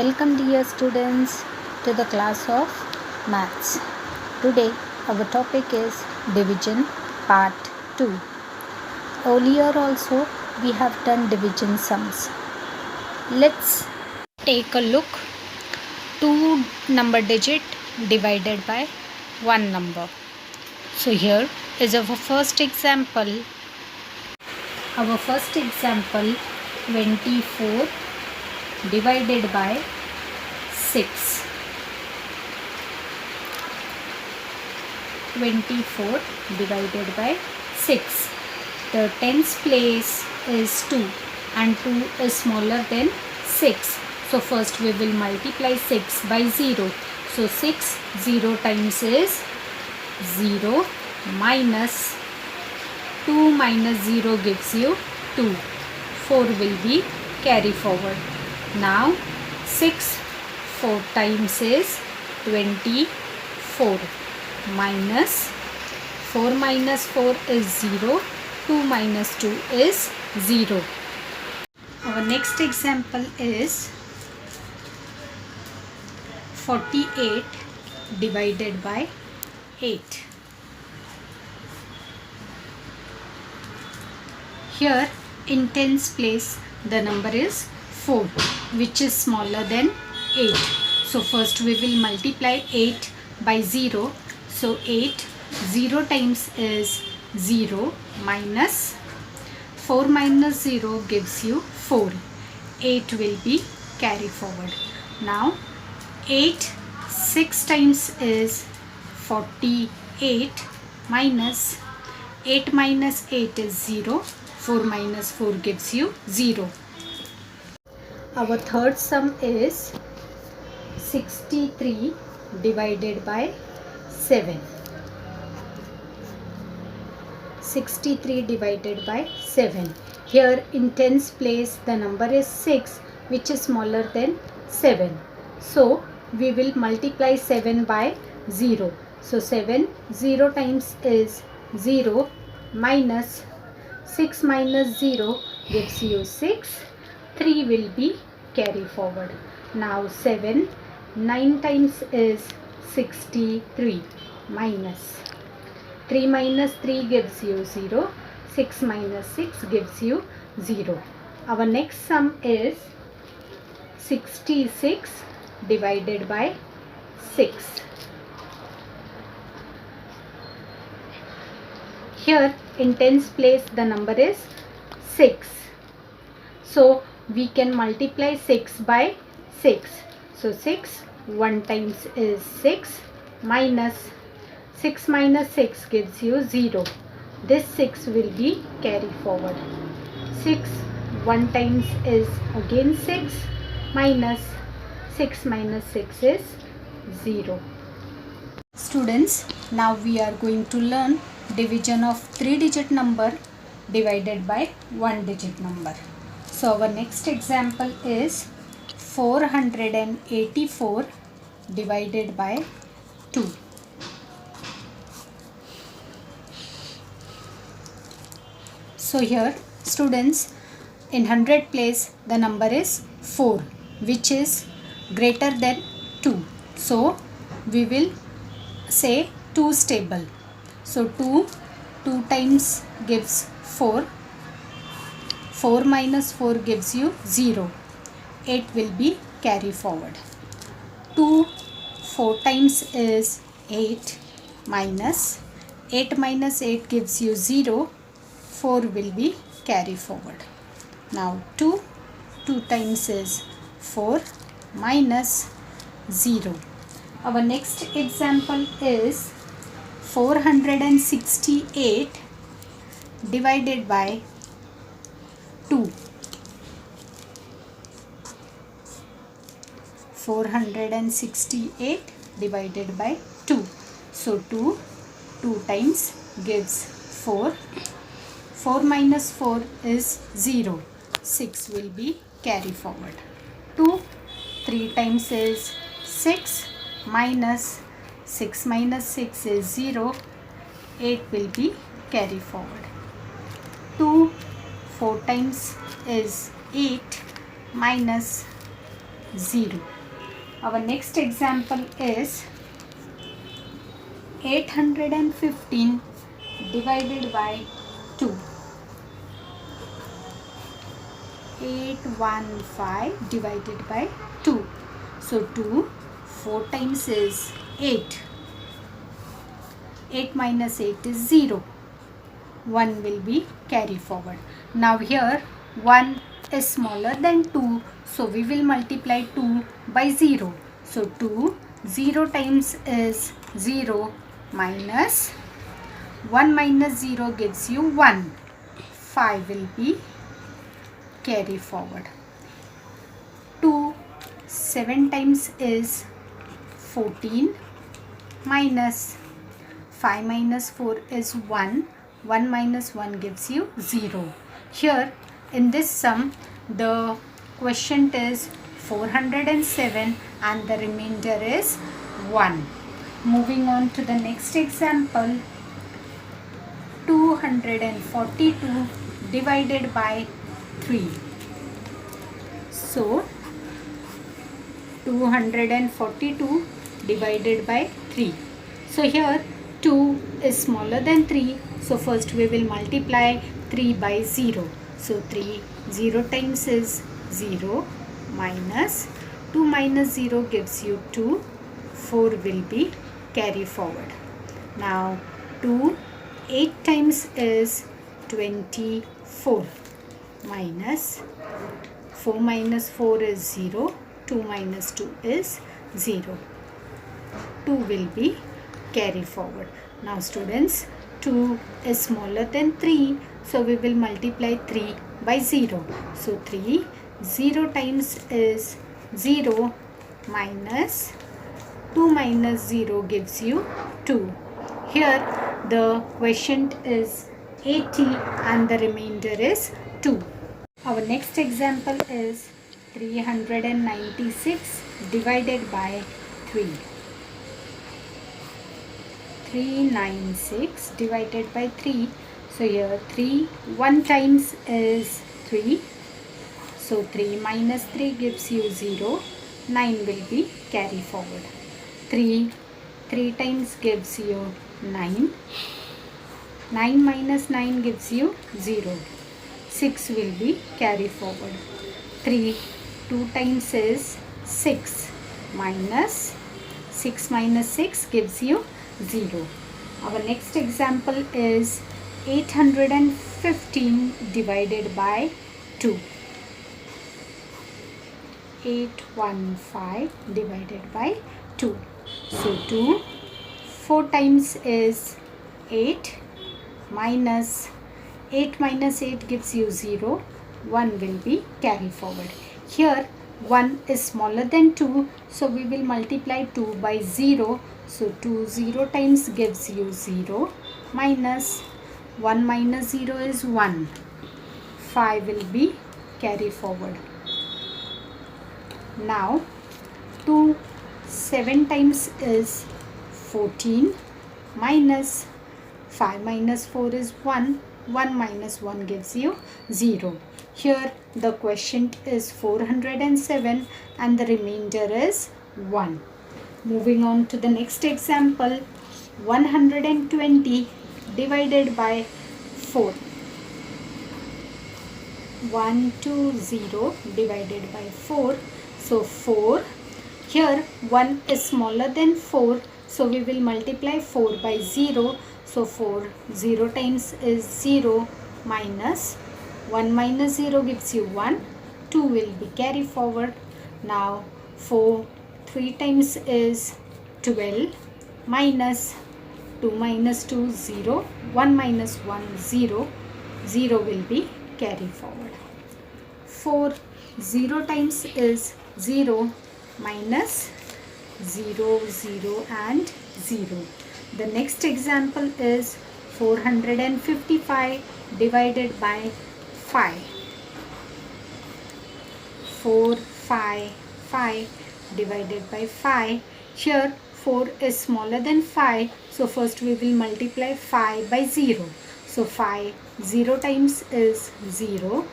Welcome dear students to the class of Maths. Today our topic is Division Part 2. Earlier also we have done division sums. Let's take a look. 2 number digit divided by 1 number. So here is our first example. Our first example 24 divided by 6. 24 divided by 6. The tens place is 2 and 2 is smaller than 6. So first we will multiply 6 by 0. So 6 0 times is 0 minus 2 minus 0 gives you 2. 4 will be carry forward. Now 6 4 times is 24 minus 4 minus 4 is 0. 2 minus 2 is 0. Our next example is 48 divided by 8. Here in tens place the number is 4 which is smaller than 8. So first we will multiply 8 by 0. So 8 0 times is 0 minus 4 minus 0 gives you 4. 8 will be carry forward. Now 8 6 times is 48 minus 8 minus 8 is 0. 4 minus 4 gives you 0. Our third sum is 63 divided by 7. 63 divided by 7. Here in tens place the number is 6 which is smaller than 7. So we will multiply 7 by 0. So 7 0 times is 0 minus 6 minus 0 gives you 6. 3 will be carry forward. Now 7 9 times is 63 minus 3 minus 3 gives you 0. 6 minus 6 gives you 0. Our next sum is 66 divided by 6. Here in tens place the number is 6. So we can multiply 6 by 6. So 6 1 times is 6 minus 6 minus 6 gives you 0. This 6 will be carry forward. 6 1 times is again 6 minus 6 minus 6 is 0. Students, now we are going to learn division of 3-digit number divided by 1-digit number. So our next example is 484 divided by 2. So here students, in 100 place the number is 4 which is greater than 2. So we will say 2's table. So 2 times gives 4. 4 minus 4 gives you 0. 8 will be carry forward. 2 4 times is 8 minus 8 minus 8 gives you 0. 4 will be carry forward. Now 2 times is 4 minus 0. Our next example is 468 divided by 2. 468 divided by 2. So 2 times gives 4. 4 minus 4 is 0. 6 will be carry forward. 2 3 times is 6 minus 6 minus 6 is 0. 8 will be carry forward. 2 4 times is 8 minus 0. Our next example is 815 divided by 2. 815 divided by 2. So 2, 4 times is 8. 8 minus 8 is 0. 1 will be carry forward. Now here 1 is smaller than 2. So we will multiply 2 by 0. So 2, 0 times is 0 minus 1 minus 0 gives you 1. 5 will be carry forward. 2, 7 times is 14 minus 5 minus 4 is 1. 1 minus 1 gives you 0. Here in this sum the quotient is 407 and the remainder is 1. Moving on to the next example, 242 divided by 3. So 242 divided by 3. So here 2 is smaller than 3. So first we will multiply 3 by 0. So 0 times is 0 minus 2 minus 0 gives you 2. 4 will be carry forward. Now 2, 8 times is 24 minus 4 minus 4 is 0. 2 minus 2 is 0. 2 will be carry forward. Now students, 2 is smaller than 3. So we will multiply 3 by 0. So 3, 0 times is 0 minus 2 minus 0 gives you 2. Here the quotient is 80 and the remainder is 2. Our next example is 396 divided by 3. 396 divided by 3. So here 3, 1 times is 3. So 3 minus 3 gives you 0. 9 will be carry forward. 3 times gives you 9. 9 minus 9 gives you 0. 6 will be carry forward. 3, 2 times is 6 minus 6 minus 6 gives you 0. Our next example is 815 divided by 2. 815 divided by 2. So 2, 4 times is 8 minus 8 minus 8 gives you 0. 1 will be carry forward. Here 1 is smaller than 2. So we will multiply 2 by 0. So 2, 0 times gives you 0 minus 1 minus 0 is 1. 5 will be carry forward. Now 2, 7 times is 14 minus 5 minus 4 is 1. 1 minus 1 gives you 0. Here the quotient is 407 and the remainder is 1. Moving on to the next example, 120 divided by 4. 120 divided by 4. So 4, here 1 is smaller than 4. So we will multiply 4 by 0. So 4, 0 times is 0 minus 1 minus 0 gives you 1. 2 will be carry forward. Now 4, 3 times is 12 minus 2 minus 2 0. 1 minus 1 0. 0 will be carry forward. 4, 0 times is 0 minus 0, 0 and 0. The next example is 455 divided by 5. 4, 5, 5 divided by 5. Here 4 is smaller than 5. So first we will multiply 5 by 0. So 5, 0 times is 0.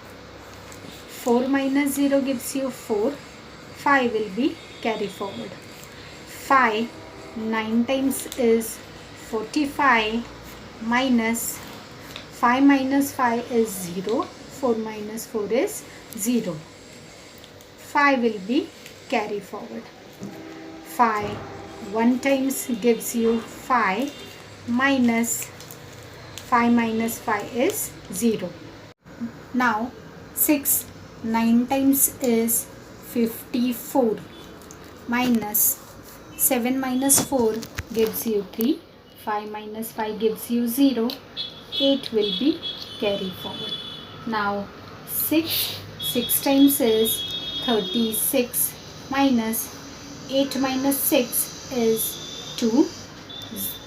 4 minus 0 gives you 4. 5 will be carry forward. 5 9 times is 45 minus 5 minus 5 is 0. 4 minus 4 is 0. 5 will be carry forward. 5 1 times gives you 5 minus 5 minus 5 is 0. Now 6 9 times is 54 minus 7 minus 4 gives you 3. 5 minus 5 gives you 0. 8 will be carry forward. Now 6 times is 36 minus 8 minus 6 is 2.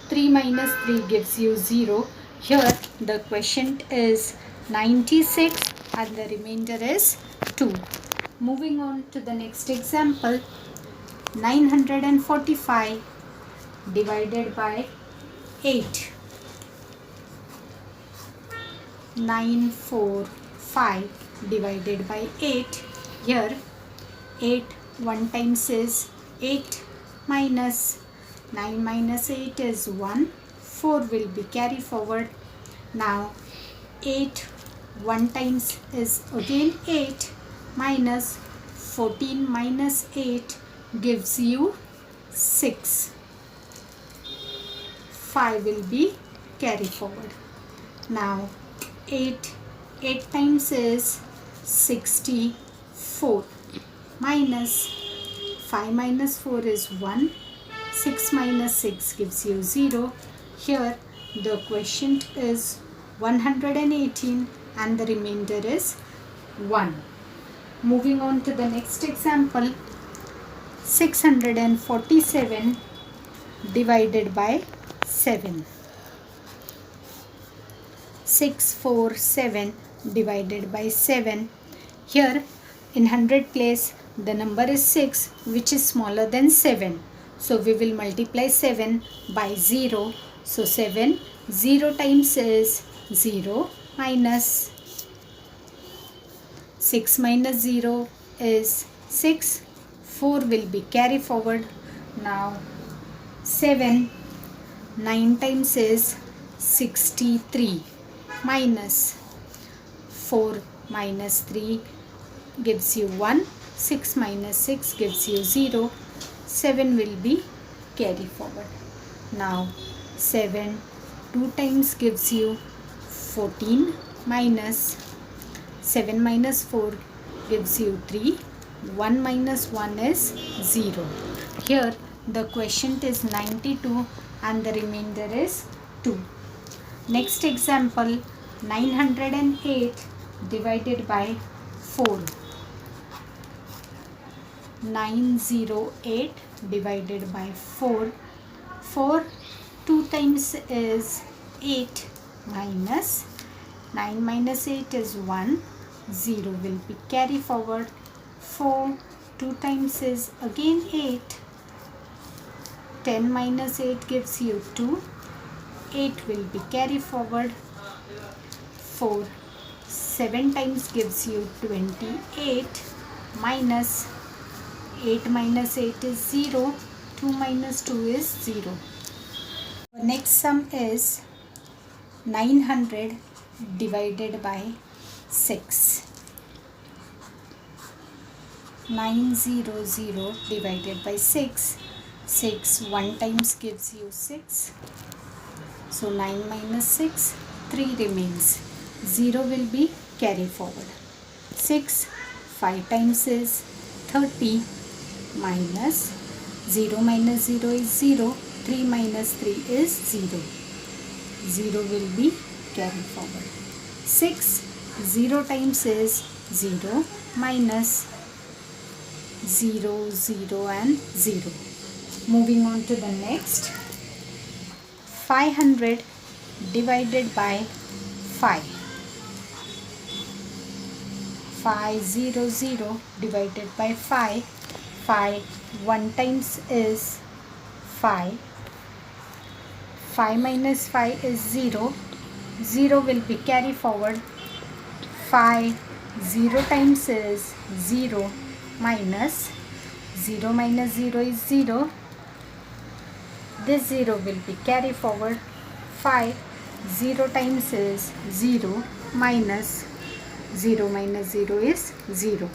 3 minus 3 gives you 0. Here the quotient is 96 and the remainder is 2. Moving on to the next example. 945 divided by 8. 945 divided by 8. Here 8 1 times is 8 minus 9 minus 8 is 1. 4 will be carry forward. Now 8 1 times is again 8 minus 14 minus 8 gives you 6. 5 will be carry forward. Now 8 times is 64 minus 5 minus 4 is 1. 6 minus 6 gives you 0. Here the quotient is 118 and the remainder is 1. Moving on to the next example. 647 divided by 7. 647 divided by 7. Here in 100 place the number is 6, which is smaller than 7. So we will multiply 7 by 0. So 7 0 times is 0 minus 6 minus 0 is 6. 4 will be carry forward. Now 7 9 times is 63 minus 4 minus 3 gives you 1. 6 minus 6 gives you 0. 7 will be carry forward. Now 7 2 times gives you 14 minus 7 minus 4 gives you 3. 1 minus 1 is 0. Here the quotient is 92 and the remainder is 2. Next example. 908 divided by 4. 908 divided by 4. 4 2 times is 8 minus 9 minus 8 is 1. 0 will be carry forward. 4 2 times is again 8. 10 minus 8 gives you 2. 8 will be carry forward. 4 7 times gives you 28 minus 8 minus 8 is 0. 2 minus 2 is 0. Next sum is 900 divided by 6. 900 divided by 6. 6 1 times gives you 6. So 9 minus 6, 3 remains. 0 will be carry forward. 6 5 times is 30 minus 0 minus 0 is 0. 3 minus 3 is 0. 0 will be carry forward. 6 0 times is 0 minus 0 0 and 0. Moving on to the next. 500 divided by 5. 500 divided by 5. 5 1 times is 5. 5 minus 5 is 0. 0 will be carry forward. 5 0 times is 0 minus 0 minus 0 is 0. This 0 will be carry forward. 5. 0 times is 0 minus 0 is 0.